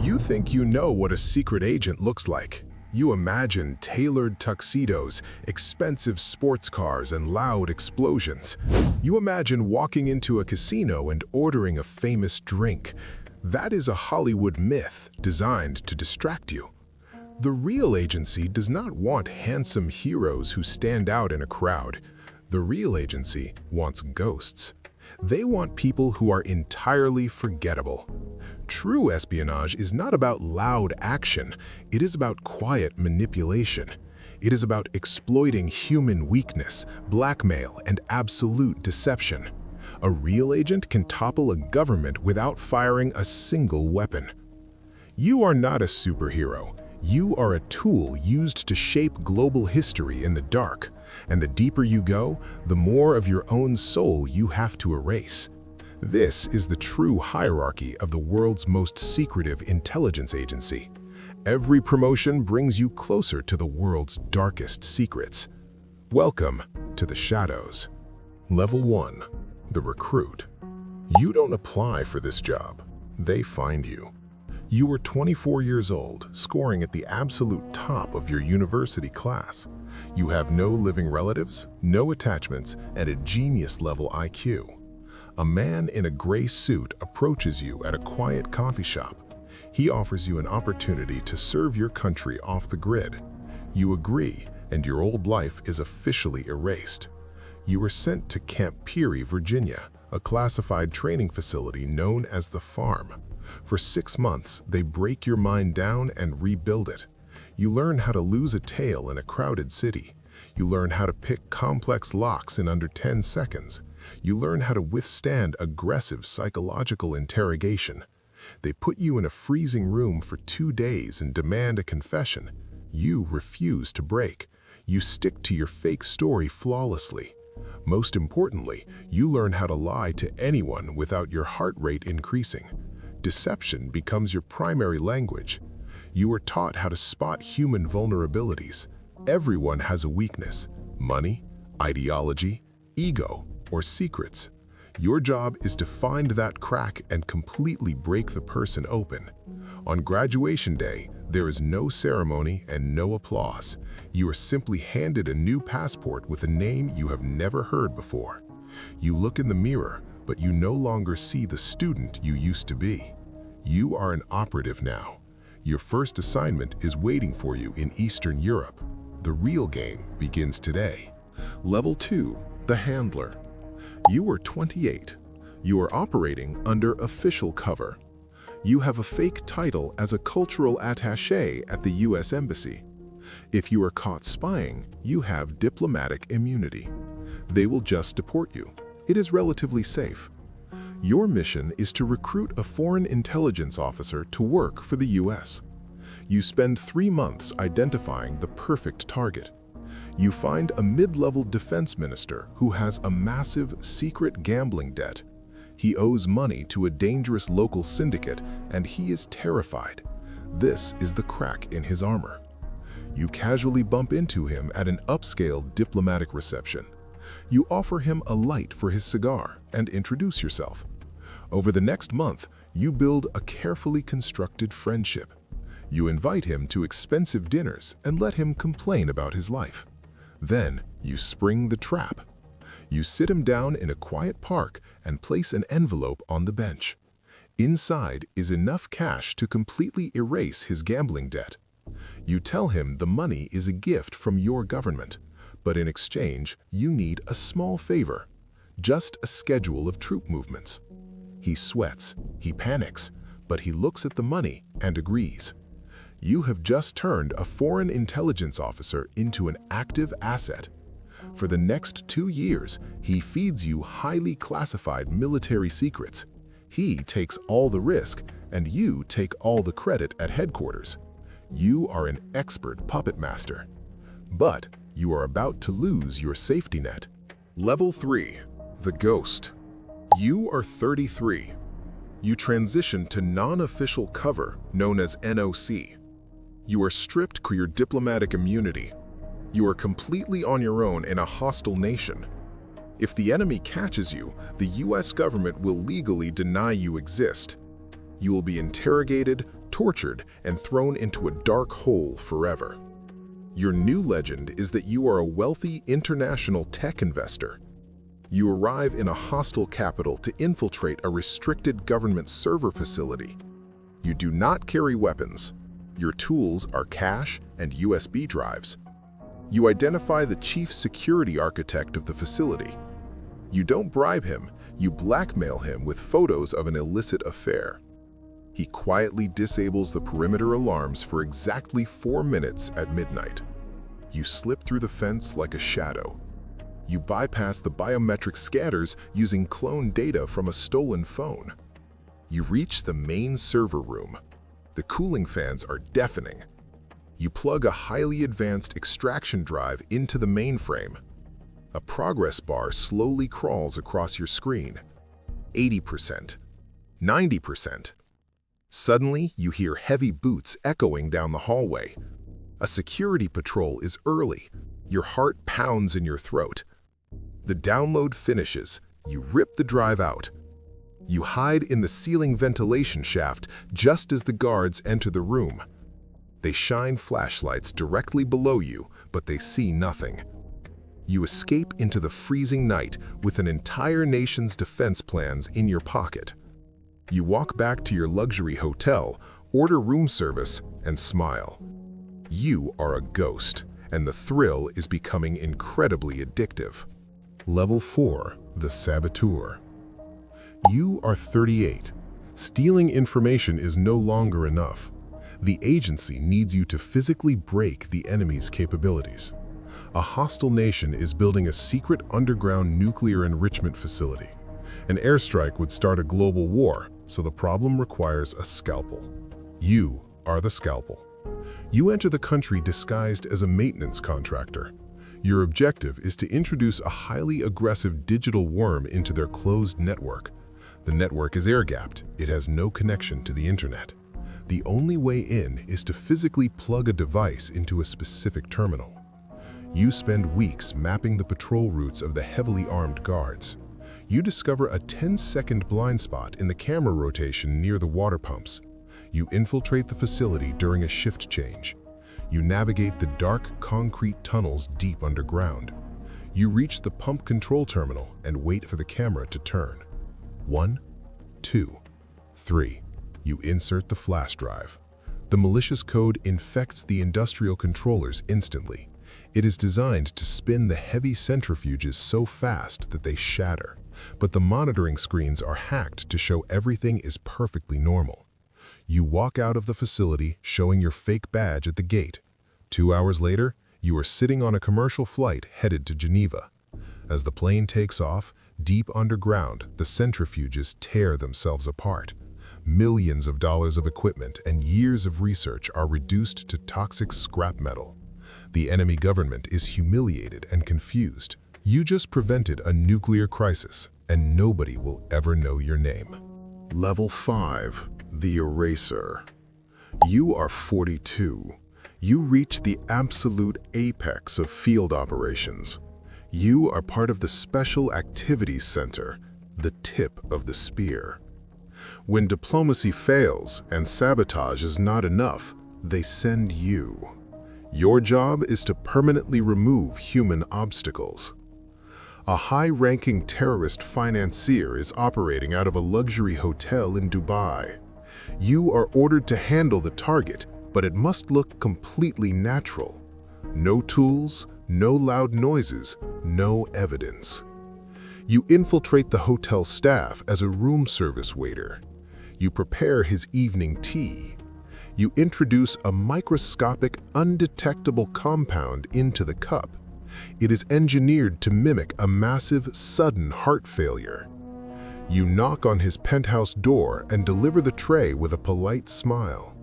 You think you know what a secret agent looks like. You imagine tailored tuxedos, expensive sports cars, and loud explosions. You imagine walking into a casino and ordering a famous drink. That is a Hollywood myth designed to distract you. The real agency does not want handsome heroes who stand out in a crowd. The real agency wants ghosts. They want people who are entirely forgettable. True espionage is not about loud action. It is about quiet manipulation. It is about exploiting human weakness, blackmail, and absolute deception. A real agent can topple a government without firing a single weapon. You are not a superhero. You are a tool used to shape global history in the dark. And the deeper you go, the more of your own soul you have to erase. This is the true hierarchy of the world's most secretive intelligence agency. Every promotion brings you closer to the world's darkest secrets. Welcome to the shadows. Level 1. The recruit. You don't apply for this job. They find you. You are 24 years old, scoring at the absolute top of your university class. You have no living relatives, no attachments, and a genius-level IQ. A man in a gray suit approaches you at a quiet coffee shop. He offers you an opportunity to serve your country off the grid. You agree, and your old life is officially erased. You are sent to Camp Peary, Virginia, a classified training facility known as the Farm. For 6 months, they break your mind down and rebuild it. You learn how to lose a tail in a crowded city. You learn how to pick complex locks in under 10 seconds. You learn how to withstand aggressive psychological interrogation. They put you in a freezing room for 2 days and demand a confession. You refuse to break. You stick to your fake story flawlessly. Most importantly, you learn how to lie to anyone without your heart rate increasing. Deception becomes your primary language. You are taught how to spot human vulnerabilities. Everyone has a weakness: money, ideology, ego, or secrets. Your job is to find that crack and completely break the person open. On graduation day, there is no ceremony and no applause. You are simply handed a new passport with a name you have never heard before. You look in the mirror, but you no longer see the student you used to be. You are an operative now. Your first assignment is waiting for you in Eastern Europe. The real game begins today. Level 2. The handler. You are 28. You are operating under official cover. You have a fake title as a cultural attaché at the US Embassy. If you are caught spying, you have diplomatic immunity. They will just deport you. It is relatively safe. Your mission is to recruit a foreign intelligence officer to work for the US. You spend 3 months identifying the perfect target. You find a mid-level defense minister who has a massive secret gambling debt. He owes money to a dangerous local syndicate, and he is terrified. This is the crack in his armor. You casually bump into him at an upscale diplomatic reception. You offer him a light for his cigar and introduce yourself. Over the next month, you build a carefully constructed friendship. You invite him to expensive dinners and let him complain about his life. Then you spring the trap. You sit him down in a quiet park and place an envelope on the bench. Inside is enough cash to completely erase his gambling debt. You tell him the money is a gift from your government, but in exchange, you need a small favor: just a schedule of troop movements. He sweats, he panics, but he looks at the money and agrees. You have just turned a foreign intelligence officer into an active asset. For the next 2 years, he feeds you highly classified military secrets. He takes all the risk, and you take all the credit at headquarters. You are an expert puppet master. But you are about to lose your safety net. Level 3. The Ghost. You are 33. You transition to non-official cover, known as NOC. You are stripped of your diplomatic immunity. You are completely on your own in a hostile nation. If the enemy catches you, the US government will legally deny you exist. You will be interrogated, tortured, and thrown into a dark hole forever. Your new legend is that you are a wealthy international tech investor. You arrive in a hostile capital to infiltrate a restricted government server facility. You do not carry weapons. Your tools are cash and USB drives. You identify the chief security architect of the facility. You don't bribe him, you blackmail him with photos of an illicit affair. He quietly disables the perimeter alarms for exactly 4 minutes at midnight. You slip through the fence like a shadow. You bypass the biometric scanners using cloned data from a stolen phone. You reach the main server room. The cooling fans are deafening. You plug a highly advanced extraction drive into the mainframe. A progress bar slowly crawls across your screen. 80%. 90%. Suddenly, you hear heavy boots echoing down the hallway. A security patrol is early. Your heart pounds in your throat. The download finishes. You rip the drive out. You hide in the ceiling ventilation shaft just as the guards enter the room. They shine flashlights directly below you, but they see nothing. You escape into the freezing night with an entire nation's defense plans in your pocket. You walk back to your luxury hotel, order room service, and smile. You are a ghost, and the thrill is becoming incredibly addictive. Level 4, the Saboteur. You are 38. Stealing information is no longer enough. The agency needs you to physically break the enemy's capabilities. A hostile nation is building a secret underground nuclear enrichment facility. An airstrike would start a global war, so the problem requires a scalpel. You are the scalpel. You enter the country disguised as a maintenance contractor. Your objective is to introduce a highly aggressive digital worm into their closed network. The network is air-gapped. It has no connection to the internet. The only way in is to physically plug a device into a specific terminal. You spend weeks mapping the patrol routes of the heavily armed guards. You discover a 10-second blind spot in the camera rotation near the water pumps. You infiltrate the facility during a shift change. You navigate the dark concrete tunnels deep underground. You reach the pump control terminal and wait for the camera to turn. 1, 2, 3. You insert the flash drive. The malicious code infects the industrial controllers instantly. It is designed to spin the heavy centrifuges so fast that they shatter. But the monitoring screens are hacked to show everything is perfectly normal. You walk out of the facility showing your fake badge at the gate. 2 hours later, you are sitting on a commercial flight headed to Geneva. As the plane takes off, deep underground, the centrifuges tear themselves apart. Millions of dollars of equipment and years of research are reduced to toxic scrap metal. The enemy government is humiliated and confused. You just prevented a nuclear crisis, and nobody will ever know your name. Level 5, the Eraser. You are 42. You reach the absolute apex of field operations. You are part of the Special Activities Center, the tip of the spear. When diplomacy fails and sabotage is not enough, they send you. Your job is to permanently remove human obstacles. A high-ranking terrorist financier is operating out of a luxury hotel in Dubai. You are ordered to handle the target, but it must look completely natural. No tools, no loud noises, no evidence. You infiltrate the hotel staff as a room service waiter. You prepare his evening tea. You introduce a microscopic, undetectable compound into the cup. It is engineered to mimic a massive, sudden heart failure. You knock on his penthouse door and deliver the tray with a polite smile.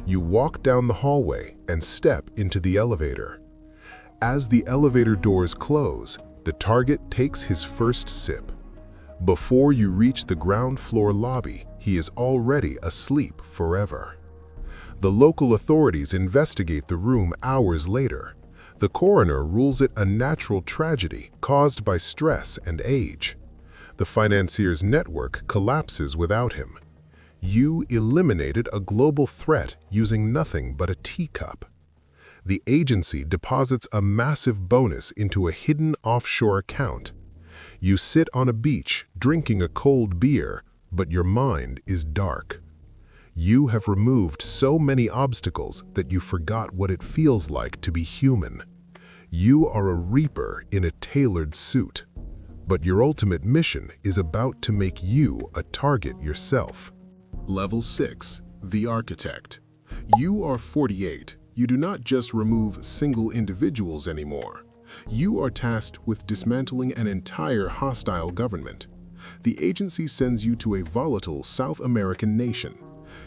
You walk down the hallway and step into the elevator. As the elevator doors close, the target takes his first sip. Before you reach the ground floor lobby, he is already asleep forever. The local authorities investigate the room hours later. The coroner rules it a natural tragedy caused by stress and age. The financier's network collapses without him. You eliminated a global threat using nothing but a teacup. The agency deposits a massive bonus into a hidden offshore account. You sit on a beach drinking a cold beer, but your mind is dark. You have removed so many obstacles that you forgot what it feels like to be human. You are a reaper in a tailored suit, but your ultimate mission is about to make you a target yourself. Level 6. The Architect. You are 48. You do not just remove single individuals anymore. You are tasked with dismantling an entire hostile government. The agency sends you to a volatile South American nation.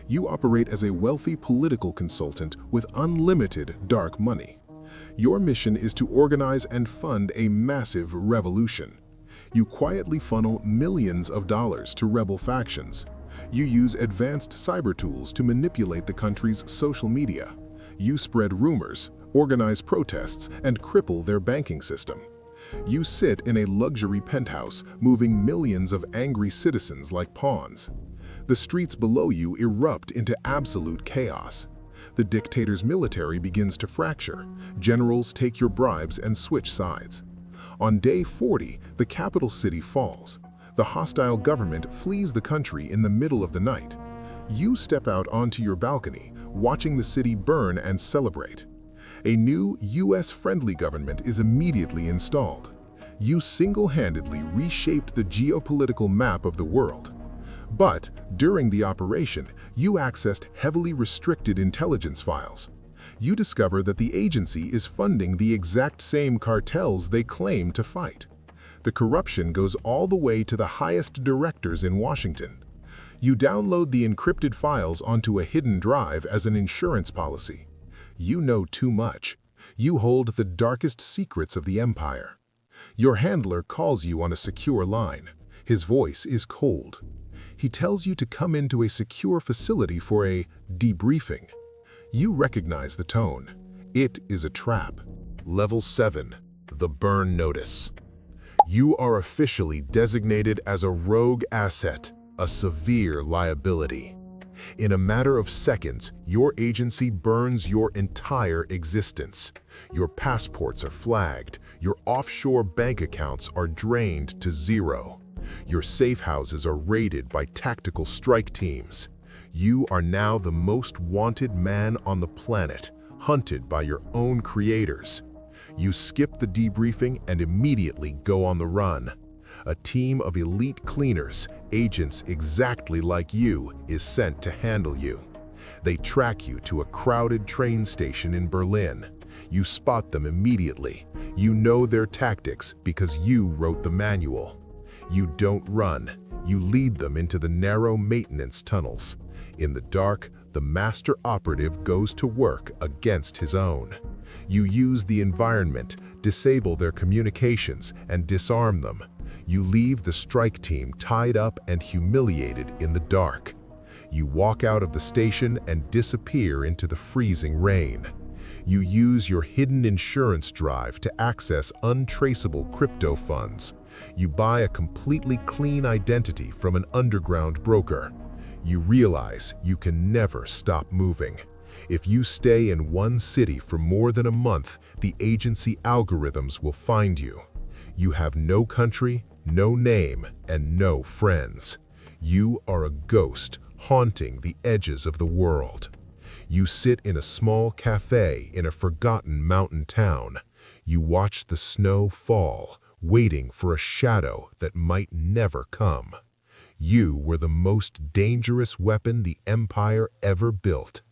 You operate as a wealthy political consultant with unlimited dark money. Your mission is to organize and fund a massive revolution. You quietly funnel millions of dollars to rebel factions. You use advanced cyber tools to manipulate the country's social media. You spread rumors, organize protests, and cripple their banking system. You sit in a luxury penthouse, moving millions of angry citizens like pawns. The streets below you erupt into absolute chaos. The dictator's military begins to fracture. Generals take your bribes and switch sides. On day 40, the capital city falls. The hostile government flees the country in the middle of the night. You step out onto your balcony, watching the city burn and celebrate. A new US-friendly government is immediately installed. You single-handedly reshaped the geopolitical map of the world. But during the operation, you accessed heavily restricted intelligence files. You discover that the agency is funding the exact same cartels they claim to fight. The corruption goes all the way to the highest directors in Washington. You download the encrypted files onto a hidden drive as an insurance policy. You know too much. You hold the darkest secrets of the empire. Your handler calls you on a secure line. His voice is cold. He tells you to come into a secure facility for a debriefing. You recognize the tone. It is a trap. Level 7. The Burn Notice. You are officially designated as a rogue asset, a severe liability. In a matter of seconds, your agency burns your entire existence. Your passports are flagged. Your offshore bank accounts are drained to zero. Your safe houses are raided by tactical strike teams. You are now the most wanted man on the planet, hunted by your own creators. You skip the debriefing and immediately go on the run. A team of elite cleaners, agents exactly like you, is sent to handle you. They track you to a crowded train station in Berlin. You spot them immediately. You know their tactics because you wrote the manual. You don't run. You lead them into the narrow maintenance tunnels. In the dark, the master operative goes to work against his own. You use the environment, disable their communications, and disarm them. You leave the strike team tied up and humiliated in the dark. You walk out of the station and disappear into the freezing rain. You use your hidden insurance drive to access untraceable crypto funds. You buy a completely clean identity from an underground broker. You realize you can never stop moving. If you stay in one city for more than a month, the agency algorithms will find you. You have no country, no name, and no friends. You are a ghost haunting the edges of the world. You sit in a small cafe in a forgotten mountain town. You watch the snow fall, waiting for a shadow that might never come. You were the most dangerous weapon the Empire ever built.